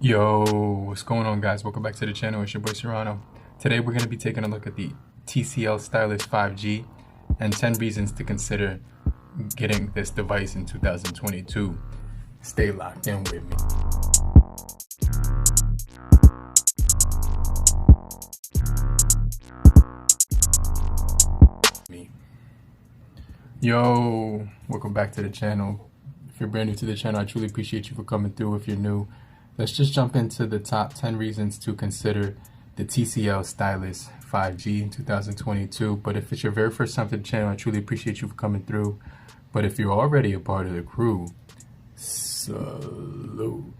Yo, what's going on, guys? Welcome back to the channel. It's your boy Serrano. Today we're going to be taking a look at the TCL Stylus 5G and 10 reasons to consider getting this device in 2022. Stay locked in with me. Yo, welcome back to the channel. If you're brand new to the channel, I truly appreciate you for coming through. If you're new, let's just jump into the top 10 reasons to consider the TCL Stylus 5G in 2022. But if it's your very first time to the channel, I truly appreciate you for coming through. But if you're already a part of the crew, salute.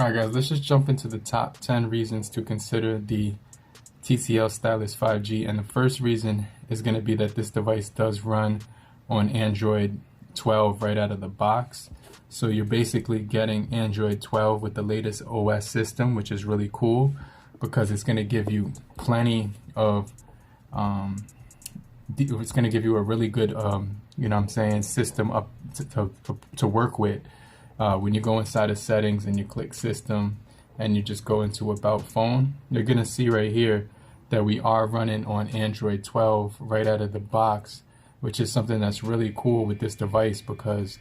Alright guys, let's just jump into the top 10 reasons to consider the TCL Stylus 5G. And the first reason is going to be that this device does run on Android 12 right out of the box. So you're basically getting Android 12 with the latest OS system, which is really cool because it's going to give you plenty of it's going to give you a really good system up to work with. When you go inside of settings and you click system and you just go into about phone, you're going to see right here that we are running on Android 12 right out of the box, which is something that's really cool with this device because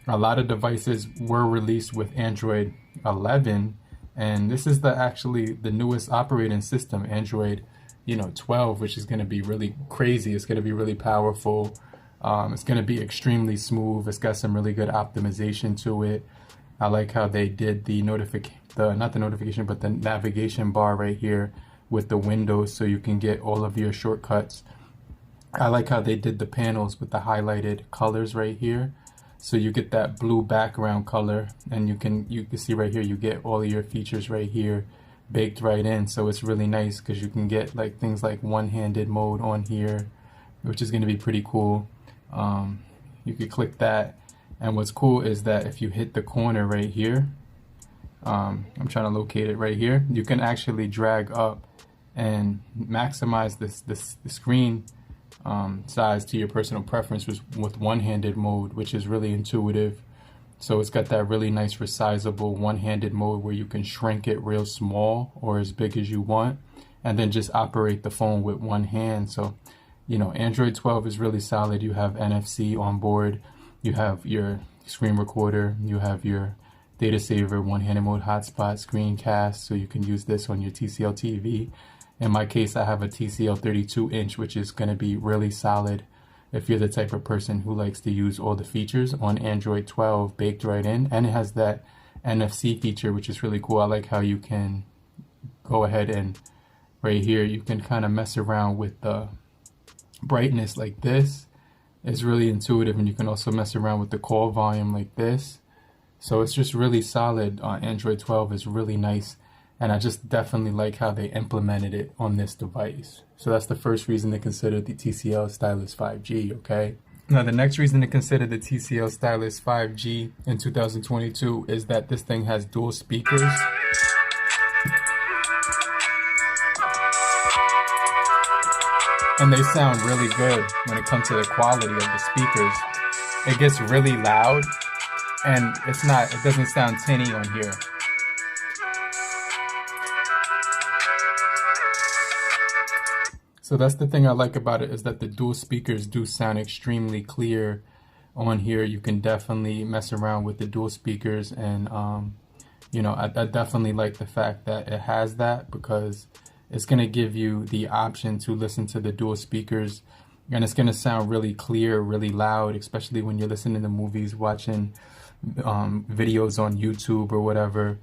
a lot of devices were released with Android 11, and this is actually the newest operating system, Android 12, which is going to be really crazy. It's going to be really powerful. It's going to be extremely smooth. It's got some really good optimization to it. I like how they did the navigation bar right here with the windows, so you can get all of your shortcuts. I like how they did the panels with the highlighted colors right here, so you get that blue background color, and you can see right here you get all of your features right here baked right in. So it's really nice because you can get like things like one-handed mode on here, which is going to be pretty cool. You could click that, and what's cool is that if you hit the corner right here, I'm trying to locate it right here, you can actually drag up and maximize the screen size to your personal preference with one-handed mode, which is really intuitive. So it's got that really nice resizable one-handed mode where you can shrink it real small or as big as you want, and then just operate the phone with one hand. So Android 12 is really solid. You have NFC on board, you have your screen recorder, you have your data saver, one-handed mode hotspot, screencast, so you can use this on your TCL TV. In my case, I have a TCL 32-inch, which is going to be really solid if you're the type of person who likes to use all the features on Android 12 baked right in. And it has that NFC feature, which is really cool. I like how you can go ahead and right here, you can kind of mess around with the brightness like this. It's really intuitive, and you can also mess around with the call volume like this. So it's just really solid. Android 12 is really nice. And I just definitely like how they implemented it on this device. So that's the first reason to consider the TCL Stylus 5G, okay? Now the next reason to consider the TCL Stylus 5G in 2022 is that this thing has dual speakers. And they sound really good when it comes to the quality of the speakers. It gets really loud, and it doesn't sound tinny on here. So that's the thing I like about it, is that the dual speakers do sound extremely clear on here. You can definitely mess around with the dual speakers, and I definitely like the fact that it has that, because it's going to give you the option to listen to the dual speakers, and it's going to sound really clear, really loud, especially when you're listening to movies, watching videos on YouTube or whatever.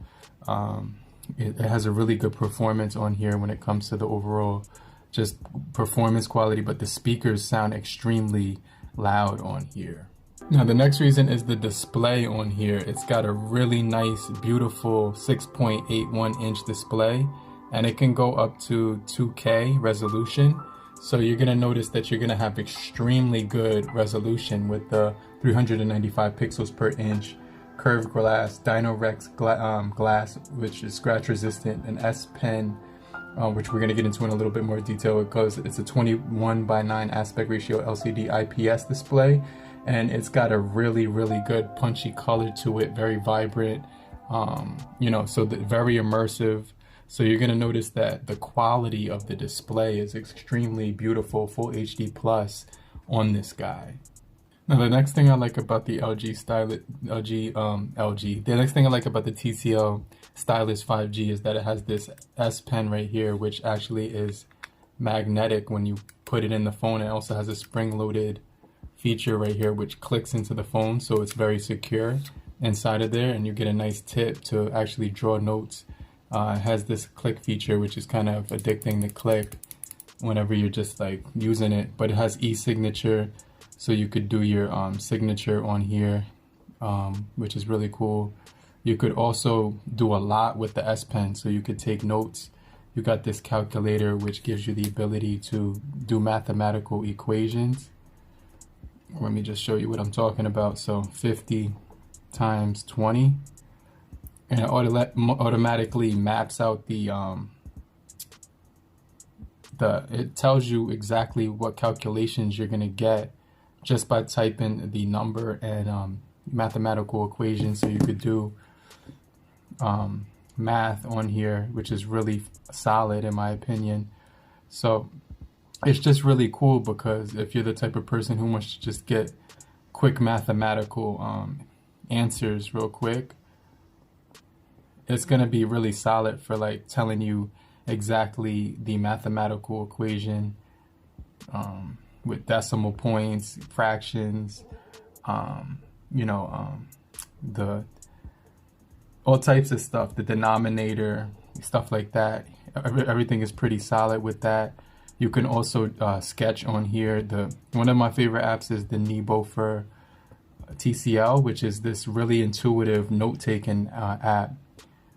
It has a really good performance on here when it comes to the overall just performance quality, but the speakers sound extremely loud on here. Now the next reason is the display on here. It's got a really nice, beautiful 6.81 inch display, and it can go up to 2K resolution. So you're gonna notice that you're gonna have extremely good resolution with the 395 pixels per inch, curved glass, Dynorex glass, which is scratch resistant, an S Pen, which we're going to get into in a little bit more detail, because it's a 21:9 aspect ratio LCD IPS display, and it's got a really good punchy color to it, very vibrant, You know, so very immersive. So you're going to notice that the quality of the display is extremely beautiful, full HD plus on this guy. Now the next thing I like about the LG Stylus, the next thing I like about the TCL Stylus 5G is that it has this S Pen right here, which actually is magnetic when you put it in the phone. It also has a spring-loaded feature right here, which clicks into the phone, so it's very secure inside of there, and you get a nice tip to actually draw notes. It has this click feature, which is kind of addicting to click whenever you're just like using it, but it has e-signature, so you could do your signature on here, which is really cool. You could also do a lot with the S Pen, so you could take notes. You got this calculator, which gives you the ability to do mathematical equations. Let me just show you what I'm talking about. So 50 times 20, and it automatically maps out it tells you exactly what calculations you're gonna get just by typing the number and mathematical equations. So you could do math on here, which is really solid in my opinion. So it's just really cool, because if you're the type of person who wants to just get quick mathematical answers real quick, it's going to be really solid for like telling you exactly the mathematical equation with decimal points, fractions, you know, the all types of stuff, the denominator, stuff like that. Everything is pretty solid with that. You can also sketch on here. One of my favorite apps is the Nebo for TCL, which is this really intuitive note-taking app.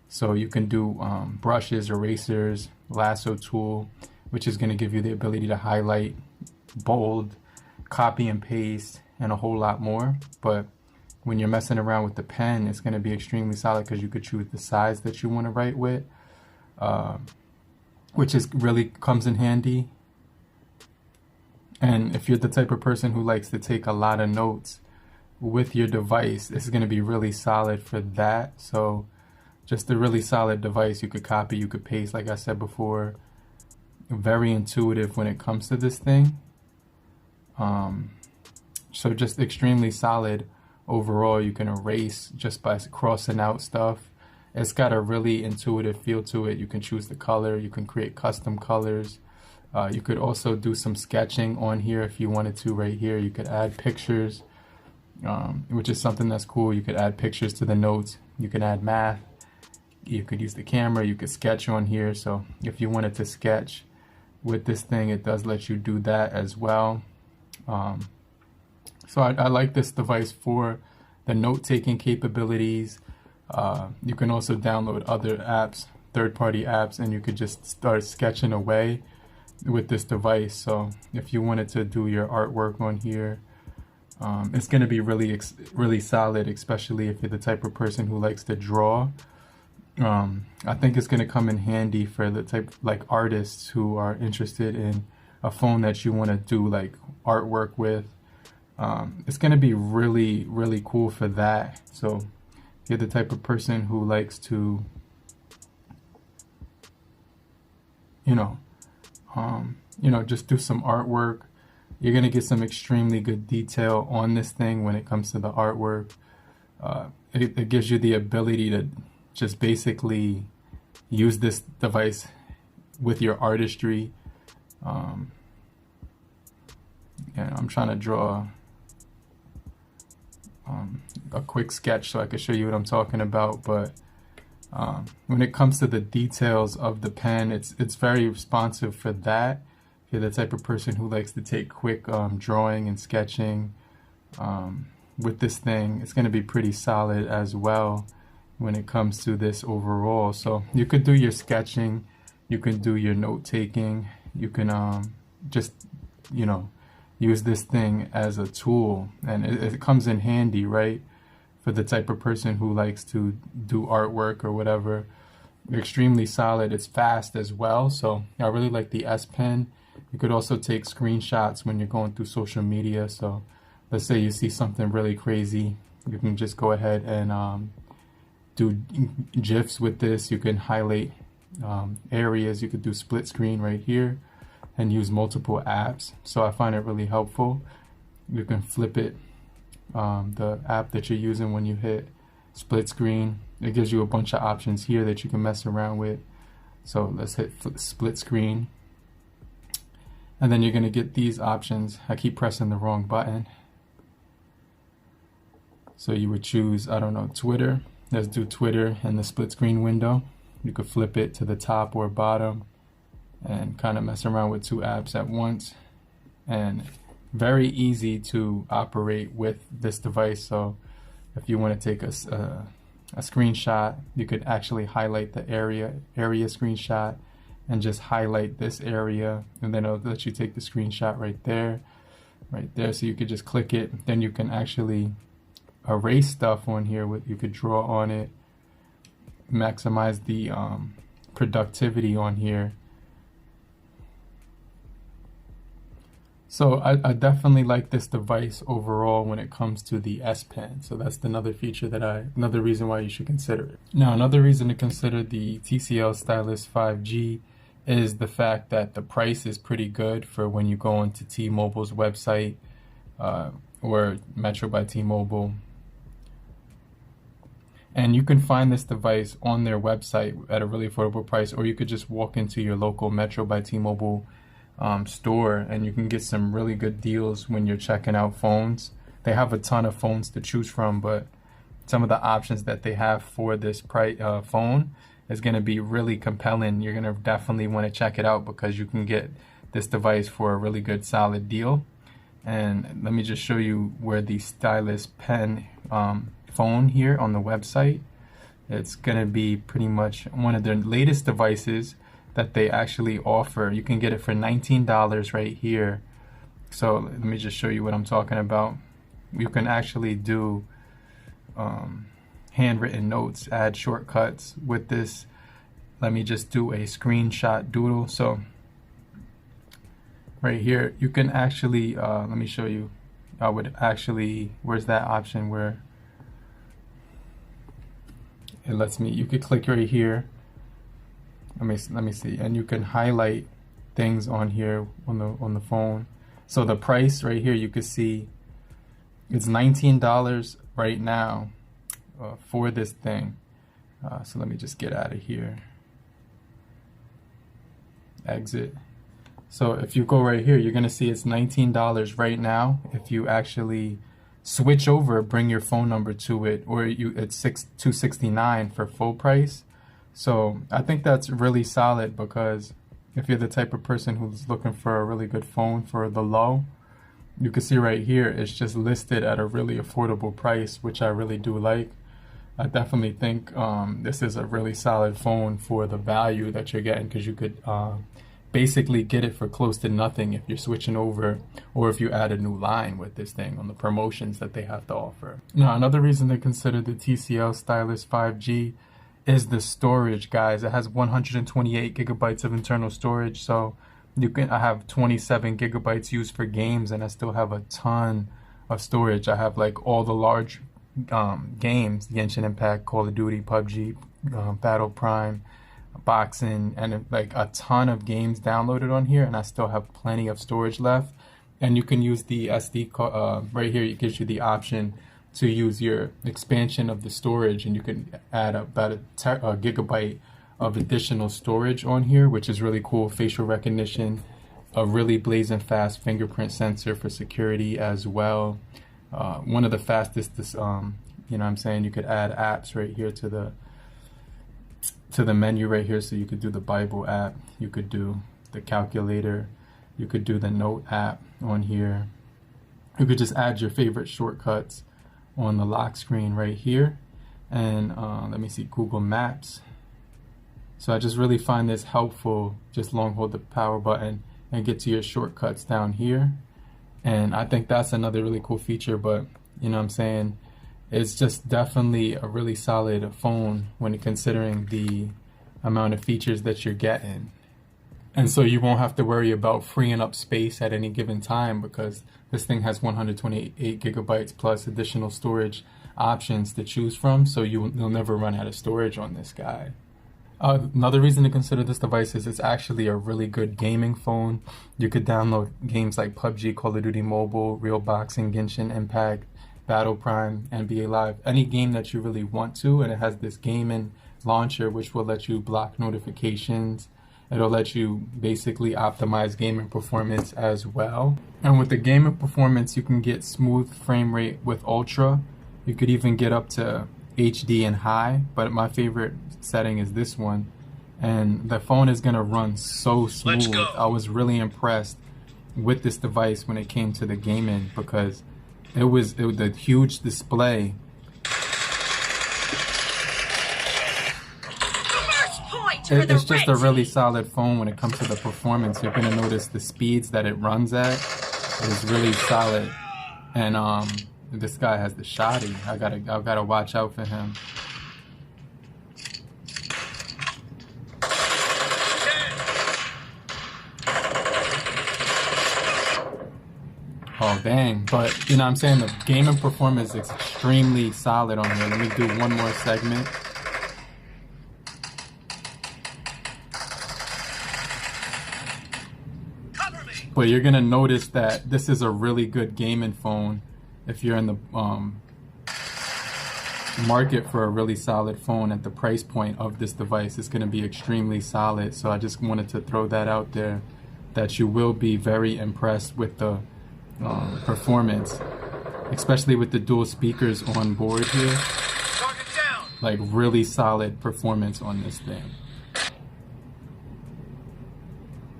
So you can do brushes, erasers, lasso tool, which is going to give you the ability to highlight, bold, copy and paste, and a whole lot more. But when you're messing around with the pen, it's going to be extremely solid, because you could choose the size that you want to write with, which is really comes in handy. And if you're the type of person who likes to take a lot of notes with your device, it's going to be really solid for that. So just a really solid device. You could copy, you could paste, like I said before. Very intuitive when it comes to this thing. So just extremely solid overall. You can erase just by crossing out stuff. It's got a really intuitive feel to it. You can choose the color, you can create custom colors. You could also do some sketching on here if you wanted to. Right here you could add pictures, which is something that's cool. You could add pictures to the notes, you can add math, you could use the camera, you could sketch on here. So if you wanted to sketch with this thing, it does let you do that as well. So I like this device for the note-taking capabilities. You can also download other apps, third-party apps, and you could just start sketching away with this device. So if you wanted to do your artwork on here, it's going to be really solid, especially if you're the type of person who likes to draw. I think it's going to come in handy for the type like artists who are interested in a phone that you want to do like artwork with. It's going to be really cool for that. So if you're the type of person who likes to, just do some artwork, you're going to get some extremely good detail on this thing when it comes to the artwork. It gives you the ability to just basically use this device with your artistry. And I'm trying to draw a quick sketch so I can show you what I'm talking about. But when it comes to the details of the pen, it's very responsive for that. If you're the type of person who likes to take quick drawing and sketching with this thing, it's going to be pretty solid as well when it comes to this overall. So you could do your sketching, you can do your note taking, you can just use this thing as a tool, and it comes in handy, right, for the type of person who likes to do artwork or whatever. Extremely solid. It's fast as well, so I really like the S Pen. You could also take screenshots when you're going through social media. So let's say you see something really crazy, you can just go ahead and do GIFs with this. You can highlight areas. You could do split screen right here and use multiple apps. So I find it really helpful. You can flip it, the app that you're using when you hit split screen. It gives you a bunch of options here that you can mess around with. So let's hit split screen. And then you're going to get these options. I keep pressing the wrong button. So you would choose, I don't know, Twitter. Let's do Twitter in the split screen window. You could flip it to the top or bottom and kind of mess around with two apps at once. And very easy to operate with this device. So if you want to take a screenshot, you could actually highlight the area screenshot and just highlight this area, and then it'll let you take the screenshot right there. So you could just click it. Then you can actually erase stuff on here. You could draw on it, maximize the productivity on here. So I definitely like this device overall when it comes to the S Pen. So that's another feature another reason why you should consider it. Now, another reason to consider the TCL Stylus 5G is the fact that the price is pretty good for when you go onto T-Mobile's website or Metro by T-Mobile. And you can find this device on their website at a really affordable price, or you could just walk into your local Metro by T-Mobile store and you can get some really good deals when you're checking out phones. They have a ton of phones to choose from, but some of the options that they have for this phone is going to be really compelling. You're going to definitely want to check it out because you can get this device for a really good solid deal. And let me just show you where the Stylus Pen phone here on the website. It's going to be pretty much one of their latest devices that they actually offer. You can get it for $19 right here. So let me just show you what I'm talking about. You can actually do handwritten notes, add shortcuts with this. Let me just do a screenshot doodle. So right here, you can actually, let me show you. I would actually, where's that option where it lets me, you could click right here. Let me see, and you can highlight things on here on the phone. So the price right here, you can see it's $19 right now for this thing. So let me just get out of here. Exit. So if you go right here, you're gonna see it's $19 right now. If you actually switch over, bring your phone number to it, or it's $269 for full price. So I think that's really solid, because if you're the type of person who's looking for a really good phone for the low, you can see right here it's just listed at a really affordable price, which I really do like. I definitely think this is a really solid phone for the value that you're getting, because you could basically get it for close to nothing if you're switching over, or if you add a new line with this thing on the promotions that they have to offer. Now, another reason to consider the TCL Stylus 5G is the storage, guys. It has 128 gigabytes of internal storage, so I have 27 gigabytes used for games, and I still have a ton of storage. I have like all the large games, Genshin Impact, Call of Duty, PUBG, Battle Prime, boxing, and like a ton of games downloaded on here, and I still have plenty of storage left. And you can use the SD card right here. It gives you the option to use your expansion of the storage, and you can add about a gigabyte of additional storage on here, which is really cool. Facial recognition, a really blazing fast fingerprint sensor for security as well. One of the fastest, you know what I'm saying, you could add apps right here to the menu right here. So you could do the Bible app, you could do the calculator, you could do the note app on here. You could just add your favorite shortcuts on the lock screen right here. And let me see, Google Maps. So I just really find this helpful. Just long hold the power button and get to your shortcuts down here. And I think that's another really cool feature, but you know what I'm saying, it's just definitely a really solid phone when considering the amount of features that you're getting. And so you won't have to worry about freeing up space at any given time, because this thing has 128 gigabytes plus additional storage options to choose from. So you'll never run out of storage on this guy. Another reason to consider this device is it's actually a really good gaming phone. You could download games like PUBG, Call of Duty Mobile, Real Boxing, Genshin Impact, Battle Prime, NBA Live, any game that you really want to. And it has this gaming launcher which will let you block notifications. It'll let you basically optimize gaming performance as well. And with the gaming performance, you can get smooth frame rate with Ultra. You could even get up to HD and high, but my favorite setting is this one. And the phone is gonna run so smooth. I was really impressed with this device when it came to the gaming, because it was the huge display. It's just a really solid phone when it comes to the performance. You're gonna notice the speeds that it runs at is really solid. And this guy has the shoddy. I gotta watch out for him. Oh dang, but you know what I'm saying, the gaming performance is extremely solid on here. Let me do one more segment. But you're gonna notice that this is a really good gaming phone. If you're in the market for a really solid phone at the price point of this device, it's gonna be extremely solid. So I just wanted to throw that out there, that you will be very impressed with the performance, especially with the dual speakers on board here. Like really solid performance on this thing.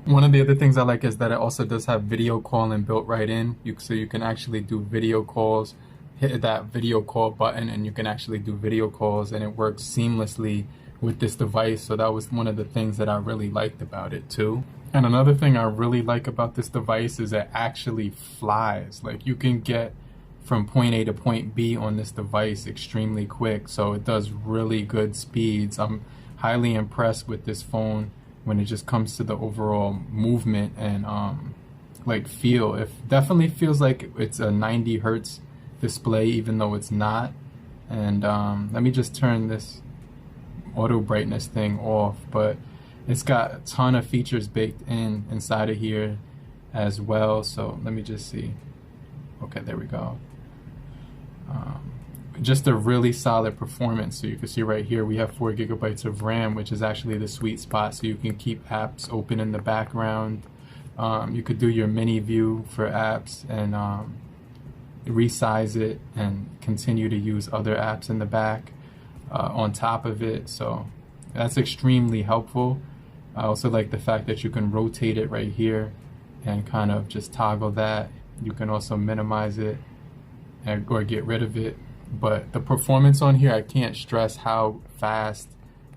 One of the other things I like is that it also does have video calling built right in. So you can actually do video calls, hit that video call button, and you can actually do video calls, and it works seamlessly with this device. So that was one of the things that I really liked about it too. And another thing I really like about this device is it actually flies. Like you can get from point A to point B on this device extremely quick. So it does really good speeds. I'm highly impressed with this phone when it just comes to the overall movement and like feel. It definitely feels like it's a 90 hertz display, even though it's not. And let me just turn this auto brightness thing off, but it's got a ton of features baked in inside of here as well. So let me just see. Okay, there we go. Just a really solid performance. So you can see right here we have 4 gigabytes of RAM, which is actually the sweet spot, so you can keep apps open in the background. You could do your mini view for apps and resize it and continue to use other apps in the back on top of it. So that's extremely helpful. I also like the fact that you can rotate it right here and kind of just toggle that. You can also minimize it or get rid of it. But the performance on here, I can't stress how fast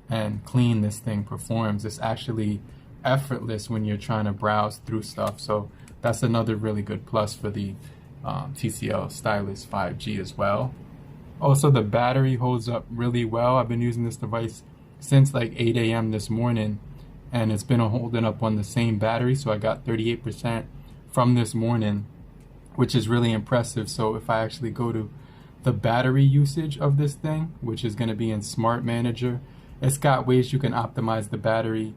and clean this thing performs. It's actually effortless when you're trying to browse through stuff. So that's another really good plus for the TCL Stylus 5G as well. Also, the battery holds up really well. I've been using this device since like 8 a.m. this morning, and it's been holding up on the same battery. So I got 38% from this morning, which is really impressive. So if I actually go to the battery usage of this thing, which is going to be in Smart Manager, it's got ways you can optimize the battery.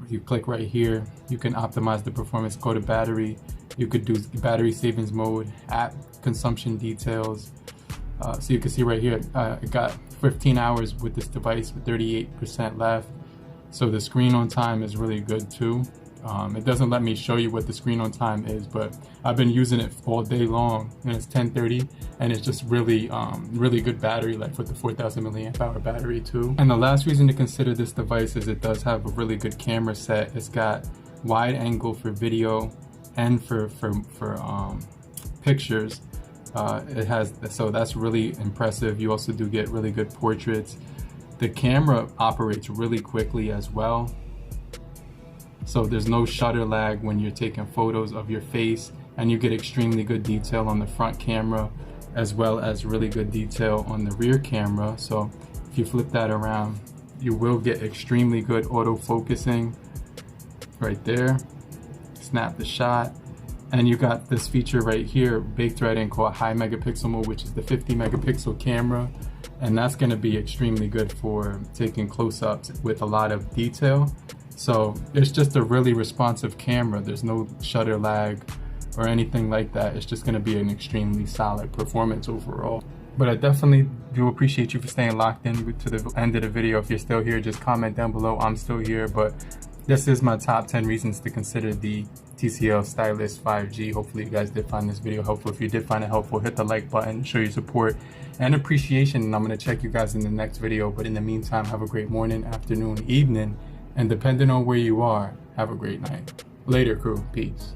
You click right here, you can optimize the performance. Go to battery, you could do battery savings mode, app consumption details. So you can see right here, I got 15 hours with this device with 38% left. So the screen on time is really good too. It doesn't let me show you what the screen on time is, but I've been using it all day long, and it's 10:30, and it's just really, really good battery life with the 4,000 milliamp hour battery too. And the last reason to consider this device is it does have a really good camera set. It's got wide angle for video and for pictures. It has, so that's really impressive. You also do get really good portraits. The camera operates really quickly as well. So there's no shutter lag when you're taking photos of your face, and you get extremely good detail on the front camera as well as really good detail on the rear camera. So if you flip that around, you will get extremely good auto focusing. right there, snap the shot. And you got this feature right here, baked right in, called high megapixel mode, which is the 50 megapixel camera. And that's gonna be extremely good for taking close-ups with a lot of detail. So it's just a really responsive camera. There's no shutter lag or anything like that. It's just gonna be an extremely solid performance overall. But I definitely do appreciate you for staying locked in to the end of the video. If you're still here, just comment down below, I'm still here. But this is my top 10 reasons to consider the TCL Stylus 5G. Hopefully you guys did find this video helpful. If you did find it helpful, hit the like button, show your support and appreciation. And I'm gonna check you guys in the next video. But in the meantime, have a great morning, afternoon, evening, and depending on where you are, have a great night. Later, crew. Peace.